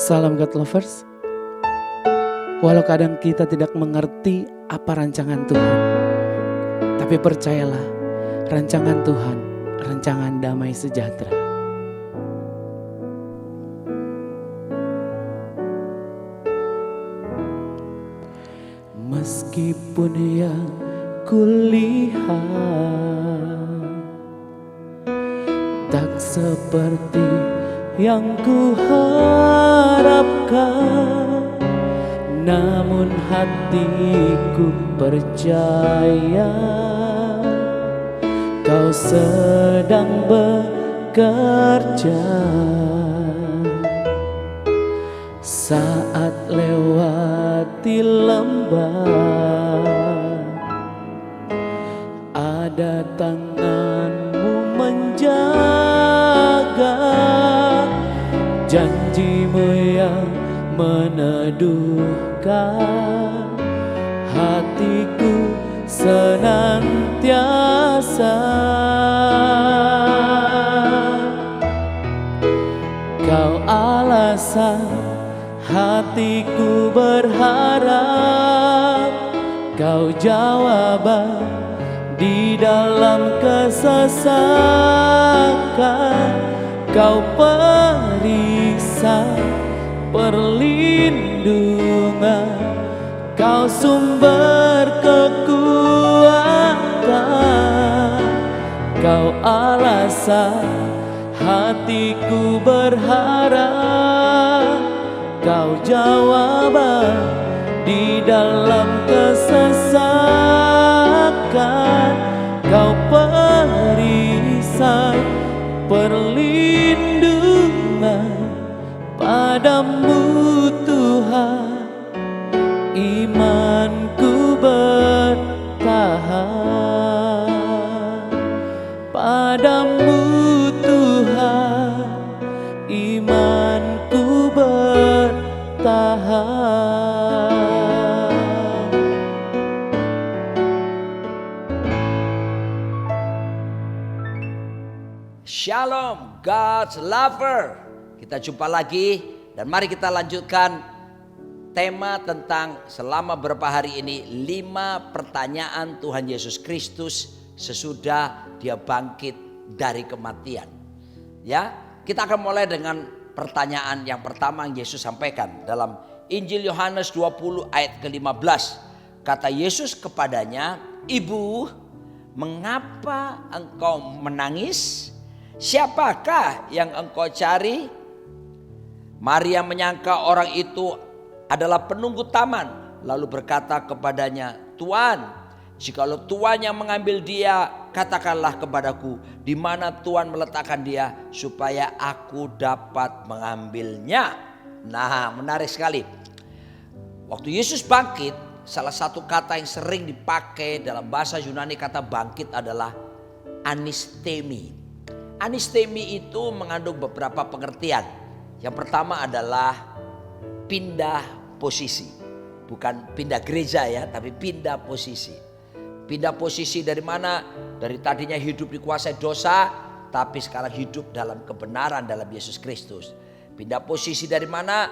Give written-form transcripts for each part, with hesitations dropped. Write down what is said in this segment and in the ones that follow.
Salam God Lovers. Walau kadang kita tidak mengerti apa rancangan Tuhan, tapi percayalah, rancangan Tuhan, rancangan damai sejahtera. Meskipun yang kulihat tak seperti yang kuharapkan, namun hatiku percaya Kau sedang bekerja. Saat lewati lembah, ada tanganmu menjaga, janjimu yang meneduhkan hatiku senantiasa. Kau alasan hatiku berharap, Kau jawaban di dalam kesesakan, Kau perisai perlindungan, Kau sumber kekuatan, Kau alasan hatiku berharap, Kau jawaban di dalam kesesakan, Kau perisai perlindungan. Padamu Tuhan imanku bertahan, padamu Tuhan imanku bertahan. Shalom God's lover. Kita jumpa lagi dan mari kita lanjutkan tema tentang selama beberapa hari ini 5 pertanyaan Tuhan Yesus Kristus sesudah Dia bangkit dari kematian. Ya, kita akan mulai dengan pertanyaan yang pertama yang Yesus sampaikan dalam Injil Yohanes 20 ayat ke-15. Kata Yesus kepadanya, "Ibu, mengapa engkau menangis? Siapakah yang engkau cari?" Maria menyangka orang itu adalah penunggu taman, lalu berkata kepadanya, "Tuan, jikalau Tuan yang mengambil dia, katakanlah kepadaku di mana Tuan meletakkan dia supaya aku dapat mengambilnya." Nah, menarik sekali. Waktu Yesus bangkit, salah satu kata yang sering dipakai dalam bahasa Yunani kata bangkit adalah anistemi. Anistemi itu mengandung beberapa pengertian. Yang pertama adalah pindah posisi. Bukan pindah gereja ya, tapi pindah posisi. Pindah posisi dari mana? Dari tadinya hidup dikuasai dosa, tapi sekarang hidup dalam kebenaran dalam Yesus Kristus. Pindah posisi dari mana?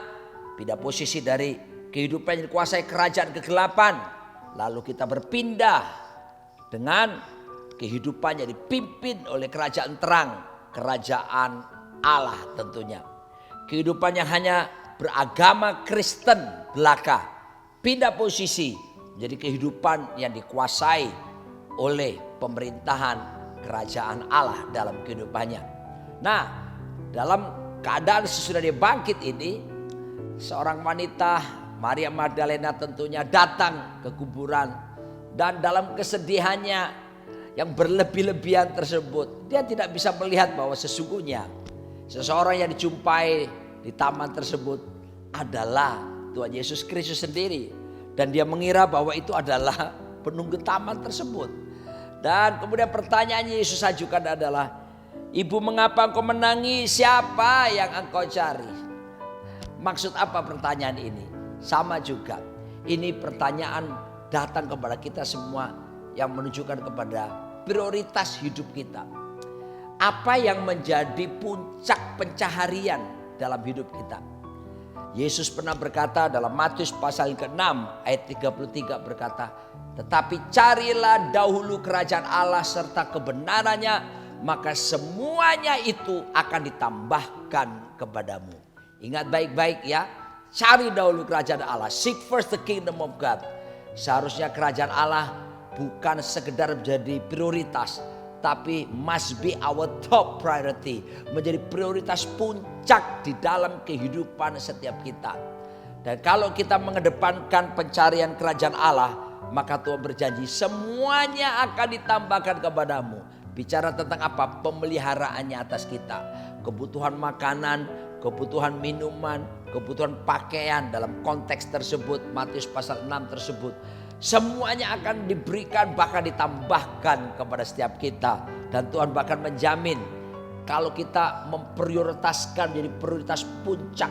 Pindah posisi dari kehidupan yang dikuasai kerajaan kegelapan. Lalu kita berpindah dengan kehidupan yang dipimpin oleh kerajaan terang, kerajaan Allah tentunya. Kehidupan yang hanya beragama Kristen belaka pindah posisi menjadi kehidupan yang dikuasai oleh pemerintahan kerajaan Allah dalam kehidupannya. Nah, dalam keadaan sesudah dia bangkit ini, seorang wanita Maria Magdalena tentunya datang ke kuburan, dan dalam kesedihannya yang berlebih-lebihan tersebut, dia tidak bisa melihat bahwa sesungguhnya seseorang yang dijumpai di taman tersebut adalah Tuhan Yesus Kristus sendiri. Dan dia mengira bahwa itu adalah penunggu taman tersebut. Dan kemudian pertanyaan Yesus ajukan adalah, "Ibu, mengapa engkau menangis? Siapa yang engkau cari?" Maksud apa pertanyaan ini? Sama juga. Ini pertanyaan datang kepada kita semua yang menunjukkan kepada prioritas hidup kita. Apa yang menjadi puncak pencaharian dalam hidup kita? Yesus pernah berkata dalam Matius pasal ke-6 ayat 33 berkata, tetapi carilah dahulu kerajaan Allah serta kebenarannya, maka semuanya itu akan ditambahkan kepadamu. Ingat baik-baik ya, cari dahulu kerajaan Allah. Seek first the kingdom of God. Seharusnya kerajaan Allah bukan sekedar menjadi prioritas, tapi must be our top priority. Menjadi prioritas puncak di dalam kehidupan setiap kita. Dan kalau kita mengedepankan pencarian kerajaan Allah, maka Tuhan berjanji semuanya akan ditambahkan kepadamu. Bicara tentang apa? Pemeliharaannya atas kita. Kebutuhan makanan, kebutuhan minuman, kebutuhan pakaian dalam konteks tersebut, Matius pasal 6 tersebut. Semuanya akan diberikan, bahkan ditambahkan kepada setiap kita. Dan Tuhan bahkan menjamin kalau kita memprioritaskan menjadi prioritas puncak,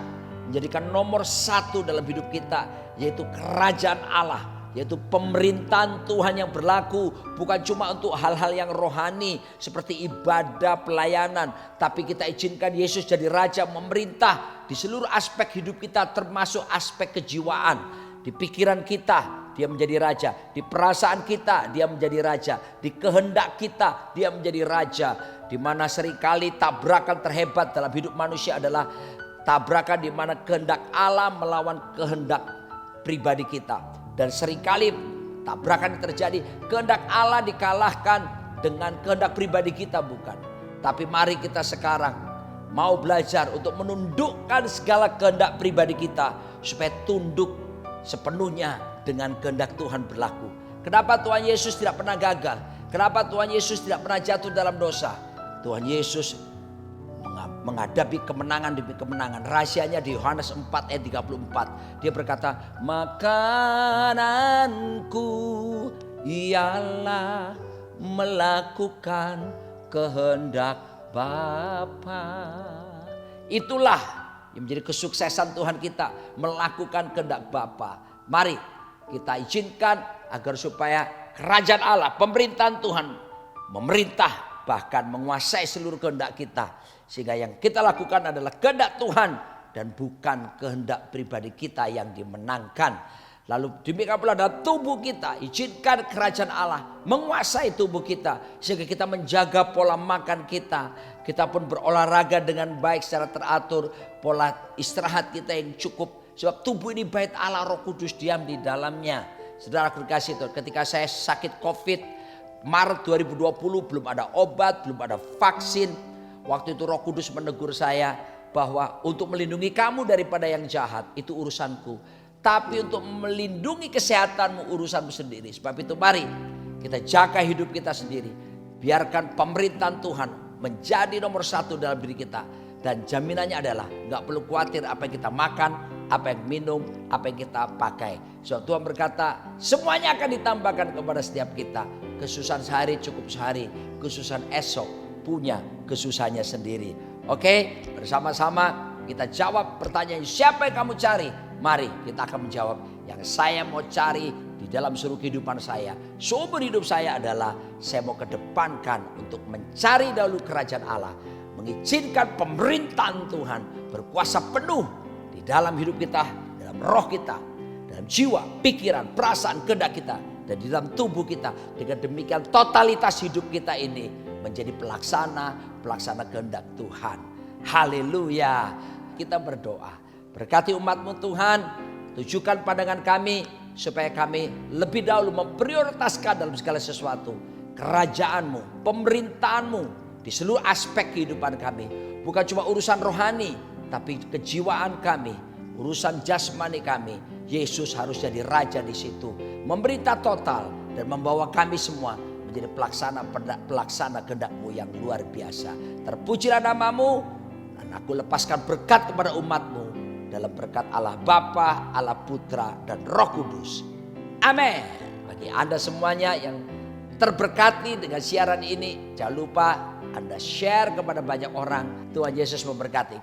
menjadikan nomor 1 dalam hidup kita, yaitu kerajaan Allah, yaitu pemerintahan Tuhan yang berlaku bukan cuma untuk hal-hal yang rohani seperti ibadah, pelayanan, tapi kita izinkan Yesus jadi raja, memerintah di seluruh aspek hidup kita, termasuk aspek kejiwaan. Di pikiran kita dia menjadi raja, di perasaan kita dia menjadi raja, di kehendak kita dia menjadi raja. Di mana seringkali tabrakan terhebat dalam hidup manusia adalah tabrakan di mana kehendak Allah melawan kehendak pribadi kita. Dan seringkali tabrakan yang terjadi, kehendak Allah dikalahkan dengan kehendak pribadi kita, bukan. Tapi mari kita sekarang mau belajar untuk menundukkan segala kehendak pribadi kita supaya tunduk sepenuhnya dengan kehendak Tuhan berlaku. Kenapa Tuhan Yesus tidak pernah gagal? Kenapa Tuhan Yesus tidak pernah jatuh dalam dosa? Tuhan Yesus menghadapi kemenangan demi kemenangan. Rahasianya di Yohanes 4 ayat 34. Dia berkata, makananku ialah melakukan kehendak Bapa. Itulah yang menjadi kesuksesan Tuhan kita, melakukan kehendak Bapa. Mari kita izinkan agar supaya kerajaan Allah, pemerintahan Tuhan memerintah, bahkan menguasai seluruh kehendak kita. Sehingga yang kita lakukan adalah kehendak Tuhan dan bukan kehendak pribadi kita yang dimenangkan. Lalu demikian pula dalam tubuh kita, izinkan kerajaan Allah menguasai tubuh kita. Sehingga kita menjaga pola makan kita. Kita pun berolahraga dengan baik secara teratur. Pola istirahat kita yang cukup. Sebab tubuh ini bait Allah, Roh Kudus diam di dalamnya. Saudara kasih Tuhan, ketika saya sakit COVID Maret 2020, belum ada obat, belum ada vaksin. Waktu itu Roh Kudus menegur saya bahwa untuk melindungi kamu daripada yang jahat itu urusanku. Tapi untuk melindungi kesehatanmu urusanmu sendiri. Sebab itu mari kita jaga hidup kita sendiri. Biarkan pemerintahan Tuhan menjadi nomor 1 dalam diri kita. Dan jaminannya adalah gak perlu khawatir apa yang kita makan, apa yang minum, apa yang kita pakai. So Tuhan berkata semuanya akan ditambahkan kepada setiap kita. Kesusahan sehari cukup sehari, kesusahan esok punya kesusahannya sendiri. Oke, bersama-sama kita jawab pertanyaan siapa yang kamu cari. Mari kita akan menjawab yang saya mau cari di dalam seluruh kehidupan saya. Seumur hidup saya adalah saya mau kedepankan untuk mencari dahulu kerajaan Allah. Mengizinkan pemerintahan Tuhan berkuasa penuh di dalam hidup kita, dalam roh kita, dalam jiwa, pikiran, perasaan, kehendak kita, dan di dalam tubuh kita. Dengan demikian totalitas hidup kita ini menjadi pelaksana kehendak Tuhan. Haleluya. Kita berdoa. Berkati umat-Mu Tuhan, tujukan pandangan kami supaya kami lebih dahulu memprioritaskan dalam segala sesuatu kerajaan-Mu, pemerintahan-Mu di seluruh aspek kehidupan kami. Bukan cuma urusan rohani, tapi kejiwaan kami, urusan jasmani kami. Yesus harus jadi raja di situ, memerintah total dan membawa kami semua menjadi pelaksana kehendak-Mu yang luar biasa. Terpujilah nama-Mu, dan aku lepaskan berkat kepada umat-Mu dalam berkat Allah Bapa, Allah Putra, dan Roh Kudus. Amin. Bagi Anda semuanya yang terberkati dengan siaran ini, jangan lupa Anda share kepada banyak orang. Tuhan Yesus memberkati.